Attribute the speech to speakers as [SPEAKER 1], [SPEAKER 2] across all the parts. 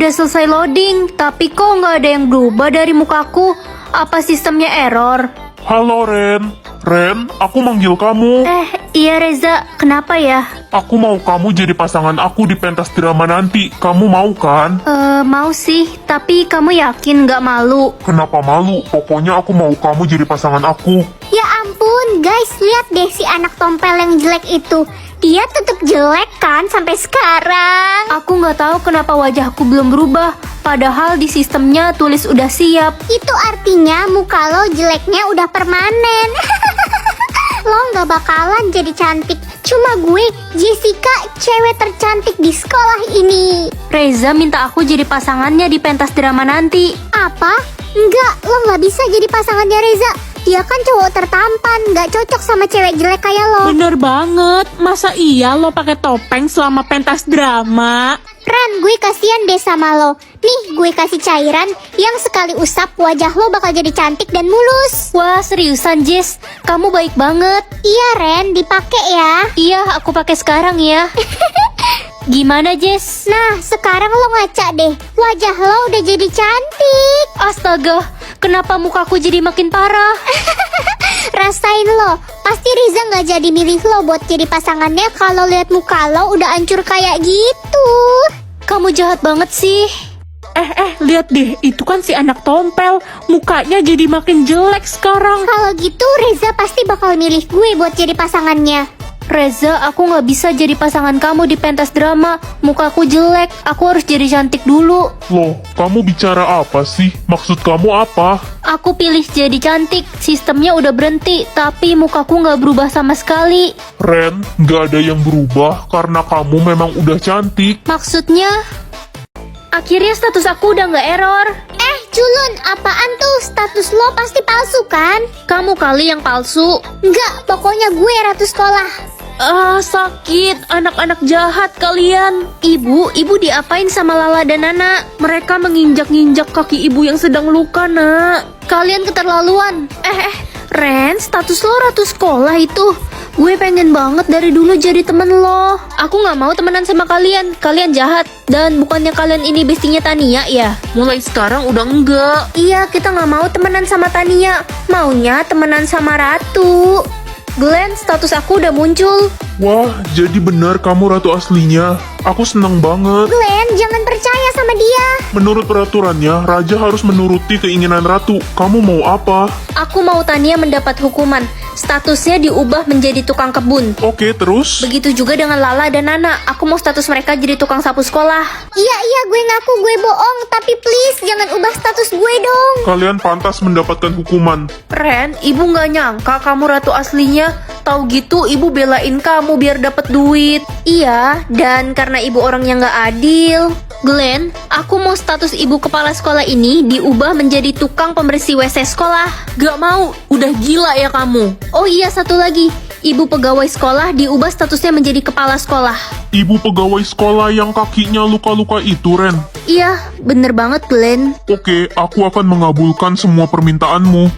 [SPEAKER 1] Udah selesai loading, tapi kok nggak ada yang berubah dari mukaku? Apa sistemnya error?
[SPEAKER 2] Halo Ren. Ren, aku manggil kamu.
[SPEAKER 1] Iya Reza, kenapa ya?
[SPEAKER 2] Aku mau kamu jadi pasangan aku di pentas drama nanti. Kamu mau kan?
[SPEAKER 1] Mau sih, tapi kamu yakin nggak malu?
[SPEAKER 2] Kenapa malu? Pokoknya aku mau kamu jadi pasangan aku.
[SPEAKER 3] Ya ampun, guys, lihat deh si anak tompel yang jelek itu. Dia tetap jelek kan sampai sekarang.
[SPEAKER 1] Aku nggak tahu kenapa wajahku belum berubah. Padahal di sistemnya tulis udah siap.
[SPEAKER 3] Itu artinya muka lo jeleknya udah permanen. Lo nggak bakalan jadi cantik. Cuma gue, Jessica, cewek tercantik di sekolah ini.
[SPEAKER 1] Reza minta aku jadi pasangannya di pentas drama nanti.
[SPEAKER 3] Apa? Enggak, lo nggak bisa jadi pasangannya Reza. Dia kan cowok tertampan, nggak cocok sama cewek jelek kayak lo.
[SPEAKER 4] Bener banget, masa iya lo pakai topeng selama pentas drama?
[SPEAKER 3] Ran, gue kasihan deh sama lo. Nih, gue kasih cairan yang sekali usap wajah lo bakal jadi cantik dan mulus.
[SPEAKER 1] Wah, seriusan Jess? Kamu baik banget.
[SPEAKER 3] Iya Ren, dipakai ya.
[SPEAKER 1] Iya, aku pakai sekarang ya. Gimana Jess?
[SPEAKER 3] Nah, sekarang lo ngaca deh. Wajah lo udah jadi cantik.
[SPEAKER 1] Astaga, kenapa mukaku jadi makin parah?
[SPEAKER 3] Rasain lo, pasti Riza nggak jadi milih lo buat jadi pasangannya kalau lihat muka lo udah hancur kayak gitu.
[SPEAKER 1] Kamu jahat banget sih.
[SPEAKER 4] Lihat deh, itu kan si anak tompel. Mukanya jadi makin jelek sekarang.
[SPEAKER 3] Kalau gitu Riza pasti bakal milih gue buat jadi pasangannya.
[SPEAKER 1] Reza, aku nggak bisa jadi pasangan kamu di pentas drama. Mukaku jelek, aku harus jadi cantik dulu.
[SPEAKER 2] Loh, kamu bicara apa sih? Maksud kamu apa?
[SPEAKER 1] Aku pilih jadi cantik, sistemnya udah berhenti, tapi mukaku nggak berubah sama sekali.
[SPEAKER 2] Ren, nggak ada yang berubah karena kamu memang udah cantik.
[SPEAKER 1] Maksudnya? Akhirnya status aku udah nggak error.
[SPEAKER 3] Culun, apaan tuh? Status lo pasti palsu kan?
[SPEAKER 1] Kamu kali yang palsu.
[SPEAKER 3] Enggak, pokoknya gue ratu sekolah.
[SPEAKER 4] Sakit, anak-anak jahat kalian.
[SPEAKER 1] Ibu diapain sama Lala dan Nana?
[SPEAKER 4] Mereka menginjak-injak kaki ibu yang sedang luka, nak.
[SPEAKER 1] Kalian keterlaluan. Ren, status lo ratu sekolah itu. Gue pengen banget dari dulu jadi temen lo. Aku gak mau temenan sama kalian. Kalian jahat. Dan bukannya kalian ini bestinya Tania ya?
[SPEAKER 4] Mulai sekarang udah enggak.
[SPEAKER 1] Iya, kita gak mau temenan sama Tania. Maunya temenan sama Ratu. Glenn, status aku udah muncul.
[SPEAKER 2] Wah, jadi benar kamu ratu aslinya. Aku senang banget.
[SPEAKER 3] Glenn, jangan percaya sama dia.
[SPEAKER 2] Menurut peraturannya, raja harus menuruti keinginan ratu. Kamu mau apa?
[SPEAKER 1] Aku mau Tania mendapat hukuman. Statusnya diubah menjadi tukang kebun.
[SPEAKER 2] Oke, terus?
[SPEAKER 1] Begitu juga dengan Lala dan Nana. Aku mau status mereka jadi tukang sapu sekolah.
[SPEAKER 3] Iya, gue ngaku gue bohong. Tapi please, jangan ubah status gue dong.
[SPEAKER 2] Kalian pantas mendapatkan hukuman.
[SPEAKER 4] Ren, ibu nggak nyangka kamu ratu aslinya. Tahu gitu ibu belain kamu biar dapat duit.
[SPEAKER 1] Iya, dan karena ibu orang yang gak adil. Glenn, aku mau status ibu kepala sekolah ini diubah menjadi tukang pembersih WC sekolah.
[SPEAKER 4] Gak mau, udah gila ya kamu.
[SPEAKER 1] Oh iya, satu lagi. Ibu pegawai sekolah diubah statusnya menjadi kepala sekolah.
[SPEAKER 2] Ibu pegawai sekolah yang kakinya luka-luka itu, Ren.
[SPEAKER 1] Iya, bener banget Glenn.
[SPEAKER 2] Oke, aku akan mengabulkan semua permintaanmu.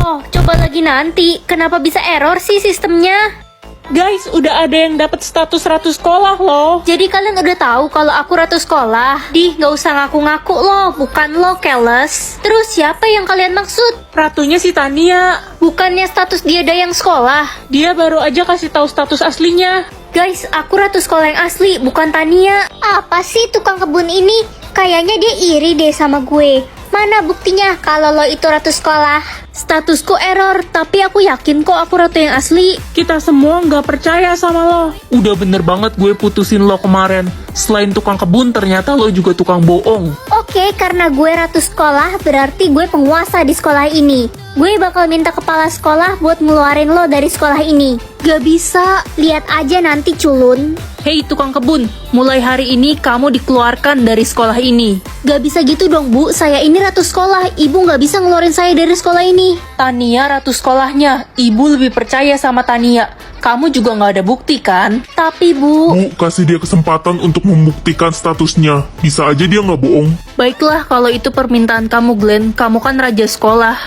[SPEAKER 1] Oh, coba lagi nanti. Kenapa bisa error sih sistemnya?
[SPEAKER 4] Guys, udah ada yang dapat status ratu sekolah loh.
[SPEAKER 1] Jadi kalian udah tahu kalau aku ratu sekolah? Gak usah ngaku-ngaku loh, bukan lo, keles. Terus siapa yang kalian maksud?
[SPEAKER 4] Ratunya si Tania.
[SPEAKER 1] Bukannya status dia dayang sekolah?
[SPEAKER 4] Dia baru aja kasih tahu status aslinya.
[SPEAKER 1] Guys, aku ratu sekolah yang asli, bukan Tania.
[SPEAKER 3] Apa sih tukang kebun ini? Kayaknya dia iri deh sama gue. Mana buktinya kalau lo itu ratu sekolah?
[SPEAKER 1] Statusku error, tapi aku yakin kok aku ratu yang asli.
[SPEAKER 4] Kita semua nggak percaya sama lo. Udah bener banget gue putusin lo kemarin. Selain tukang kebun, ternyata lo juga tukang bohong.
[SPEAKER 3] Oke, karena gue ratu sekolah, berarti gue penguasa di sekolah ini. Gue bakal minta kepala sekolah buat ngeluarin lo dari sekolah ini.
[SPEAKER 1] Gak bisa.
[SPEAKER 3] Lihat aja nanti, culun.
[SPEAKER 4] Hei tukang kebun, mulai hari ini kamu dikeluarkan dari sekolah ini.
[SPEAKER 1] Gak bisa gitu dong Bu, saya ini ratu sekolah. Ibu gak bisa ngeluarin saya dari sekolah ini.
[SPEAKER 4] Tania ratu sekolahnya. Ibu lebih percaya sama Tania. Kamu juga nggak ada bukti kan?
[SPEAKER 1] Tapi Bu,
[SPEAKER 2] Kasih dia kesempatan untuk membuktikan statusnya. Bisa aja dia nggak bohong.
[SPEAKER 4] Baiklah kalau itu permintaan kamu Glenn. Kamu kan raja sekolah.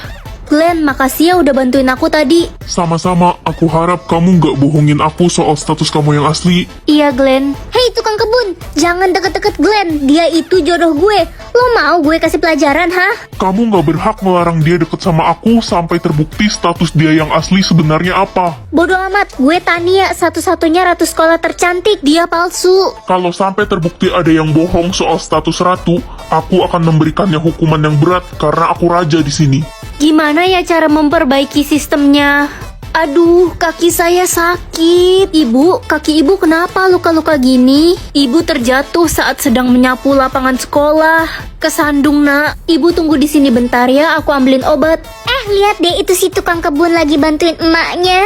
[SPEAKER 1] Glenn, makasih ya udah bantuin aku tadi.
[SPEAKER 2] Sama-sama, aku harap kamu nggak bohongin aku soal status kamu yang asli.
[SPEAKER 1] Iya, Glenn.
[SPEAKER 3] Hei tukang kebun, jangan deket-deket Glenn. Dia itu jodoh gue. Lo mau gue kasih pelajaran, hah?
[SPEAKER 2] Kamu nggak berhak melarang dia deket sama aku sampai terbukti status dia yang asli sebenarnya apa.
[SPEAKER 3] Bodoh amat, gue Tania, satu-satunya ratu sekolah tercantik.
[SPEAKER 1] Dia palsu.
[SPEAKER 2] Kalau sampai terbukti ada yang bohong soal status ratu, aku akan memberikannya hukuman yang berat karena aku raja di sini.
[SPEAKER 1] Gimana ya cara memperbaiki sistemnya? Aduh, kaki saya sakit. Ibu, kaki ibu kenapa luka-luka gini? Ibu terjatuh saat sedang menyapu lapangan sekolah. Kesandung, nak. Ibu tunggu di sini bentar ya, aku ambilin obat.
[SPEAKER 3] Lihat deh, itu si tukang kebun lagi bantuin emaknya.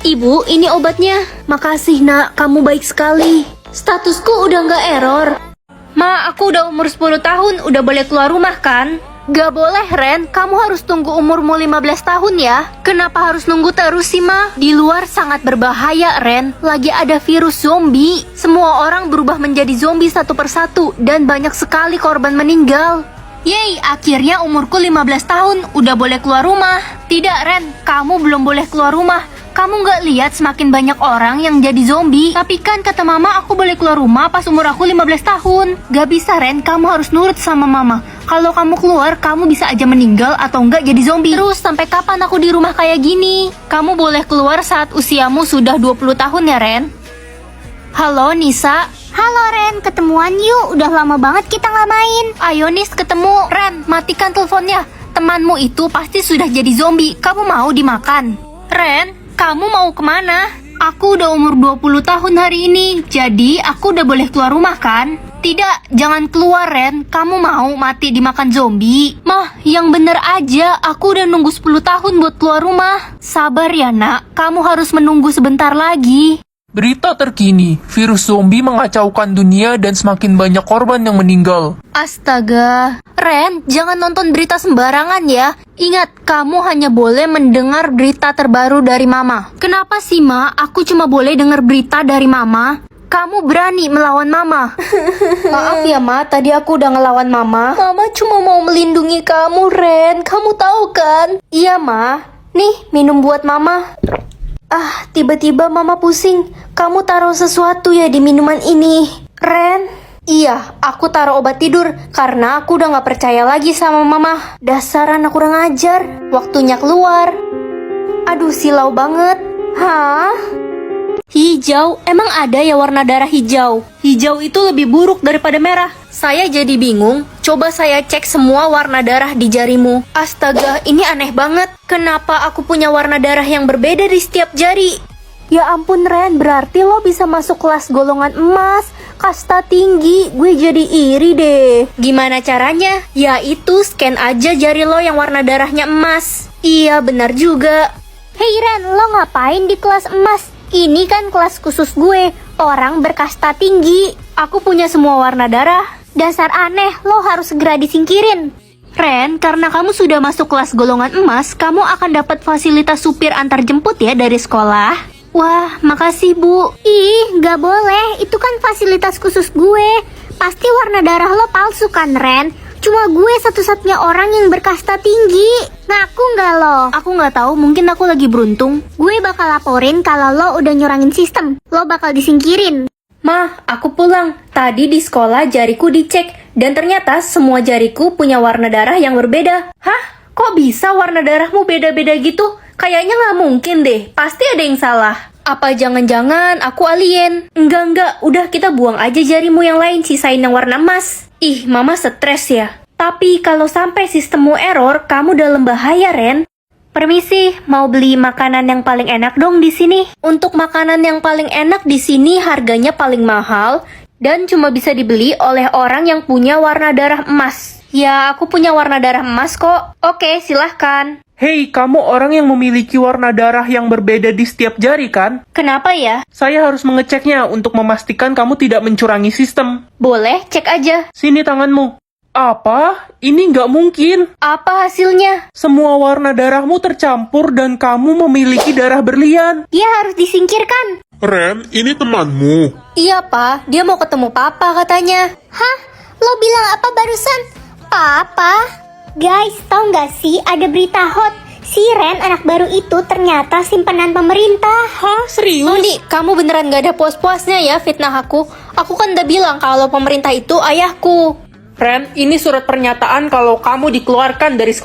[SPEAKER 1] Ibu, ini obatnya. Makasih, nak. Kamu baik sekali. Statusku udah nggak error. Ma, aku udah umur 10 tahun, udah boleh keluar rumah kan? Gak boleh, Ren. Kamu harus tunggu umurmu 15 tahun ya. Kenapa harus nunggu terus sih, Ma? Di luar sangat berbahaya, Ren. Lagi ada virus zombie. Semua orang berubah menjadi zombie satu persatu. Dan banyak sekali korban meninggal. Yeay, akhirnya umurku 15 tahun. Udah boleh keluar rumah. Tidak, Ren. Kamu belum boleh keluar rumah. Kamu gak lihat semakin banyak orang yang jadi zombie? Tapi kan kata mama aku boleh keluar rumah pas umur aku 15 tahun. Gak bisa, Ren. Kamu harus nurut sama mama. Kalau kamu keluar, kamu bisa aja meninggal atau enggak jadi zombie. Terus sampai kapan aku di rumah kayak gini? Kamu boleh keluar saat usiamu sudah 20 tahun ya, Ren? Halo, Nisa.
[SPEAKER 3] Halo Ren, ketemuan yuk. Udah lama banget kita nggak main.
[SPEAKER 1] Ayo, Nis, ketemu. Ren, matikan teleponnya. Temanmu itu pasti sudah jadi zombie. Kamu mau dimakan? Ren, kamu mau kemana? Aku udah umur 20 tahun hari ini. Jadi aku udah boleh keluar rumah kan? Tidak, jangan keluar, Ren. Kamu mau mati dimakan zombie? Mah, yang bener aja. Aku udah nunggu 10 tahun buat keluar rumah. Sabar ya, nak. Kamu harus menunggu sebentar lagi.
[SPEAKER 4] Berita terkini, virus zombie mengacaukan dunia dan semakin banyak korban yang meninggal.
[SPEAKER 1] Astaga. Ren, jangan nonton berita sembarangan ya. Ingat, kamu hanya boleh mendengar berita terbaru dari Mama. Kenapa sih, Ma? Aku cuma boleh dengar berita dari Mama. Kamu berani melawan Mama. Maaf ya, Ma. Tadi aku udah ngelawan Mama. Mama cuma mau melindungi kamu, Ren. Kamu tahu kan? Iya, Ma. Nih, minum buat Mama. Tiba-tiba Mama pusing. Kamu taruh sesuatu ya di minuman ini. Ren? Iya, aku taruh obat tidur karena aku udah gak percaya lagi sama Mama. Dasar anak kurang ajar. Waktunya keluar. Aduh, silau banget. Hah? Hijau? Emang ada ya warna darah hijau? Hijau itu lebih buruk daripada merah. Saya jadi bingung. Coba saya cek semua warna darah di jarimu. Astaga, ini aneh banget. Kenapa aku punya warna darah yang berbeda di setiap jari? Ya ampun, Ren, berarti lo bisa masuk kelas golongan emas, kasta tinggi. Gue jadi iri deh. Gimana caranya? Ya itu, scan aja jari lo yang warna darahnya emas. Iya, benar juga.
[SPEAKER 3] Hei Ren, lo ngapain di kelas emas? Ini kan kelas khusus gue, orang berkasta tinggi.
[SPEAKER 1] Aku punya semua warna darah.
[SPEAKER 3] Dasar aneh, lo harus segera disingkirin.
[SPEAKER 1] Ren, karena kamu sudah masuk kelas golongan emas, kamu akan dapat fasilitas supir antar jemput ya dari sekolah. Wah, makasih, Bu.
[SPEAKER 3] Ih, gak boleh, itu kan fasilitas khusus gue. Pasti warna darah lo palsu kan, Ren? Cuma gue satu-satunya orang yang berkasta tinggi. Ngaku gak lo?
[SPEAKER 1] Aku nggak tahu, mungkin aku lagi beruntung.
[SPEAKER 3] Gue bakal laporin kalau lo udah nyurangin sistem. Lo bakal disingkirin.
[SPEAKER 1] Ma, aku pulang. Tadi di sekolah jariku dicek, dan ternyata semua jariku punya warna darah yang berbeda. Hah? Kok bisa warna darahmu beda-beda gitu? Kayaknya nggak mungkin deh, pasti ada yang salah. Apa jangan-jangan aku alien? Enggak, udah kita buang aja jarimu yang lain, sisain yang warna emas. Ih, Mama stres ya. Tapi kalau sampai sistemmu error, kamu dalam bahaya, Ren. Permisi, mau beli makanan yang paling enak dong di sini. Untuk makanan yang paling enak di sini harganya paling mahal dan cuma bisa dibeli oleh orang yang punya warna darah emas. Ya, aku punya warna darah emas kok. Oke, silahkan.
[SPEAKER 4] Hei, kamu orang yang memiliki warna darah yang berbeda di setiap jari kan?
[SPEAKER 1] Kenapa ya?
[SPEAKER 4] Saya harus mengeceknya untuk memastikan kamu tidak mencurangi sistem.
[SPEAKER 1] Boleh, cek aja.
[SPEAKER 4] Sini tanganmu. Apa? Ini nggak mungkin.
[SPEAKER 1] Apa hasilnya?
[SPEAKER 4] Semua warna darahmu tercampur dan kamu memiliki darah berlian.
[SPEAKER 3] Dia harus disingkirkan.
[SPEAKER 2] Ren, ini temanmu.
[SPEAKER 1] Iya, Pak. Dia mau ketemu Papa katanya.
[SPEAKER 3] Hah? Lo bilang apa barusan? Papa? Guys, tau gak sih ada berita hot? Si Ren, anak baru itu ternyata simpanan pemerintah.
[SPEAKER 4] Hah, serius?
[SPEAKER 1] Mondi, kamu beneran gak ada puas-puasnya ya fitnah aku? Aku kan udah bilang kalau pemerintah itu ayahku.
[SPEAKER 4] Ren, ini surat pernyataan kalau kamu dikeluarkan dari sekolah.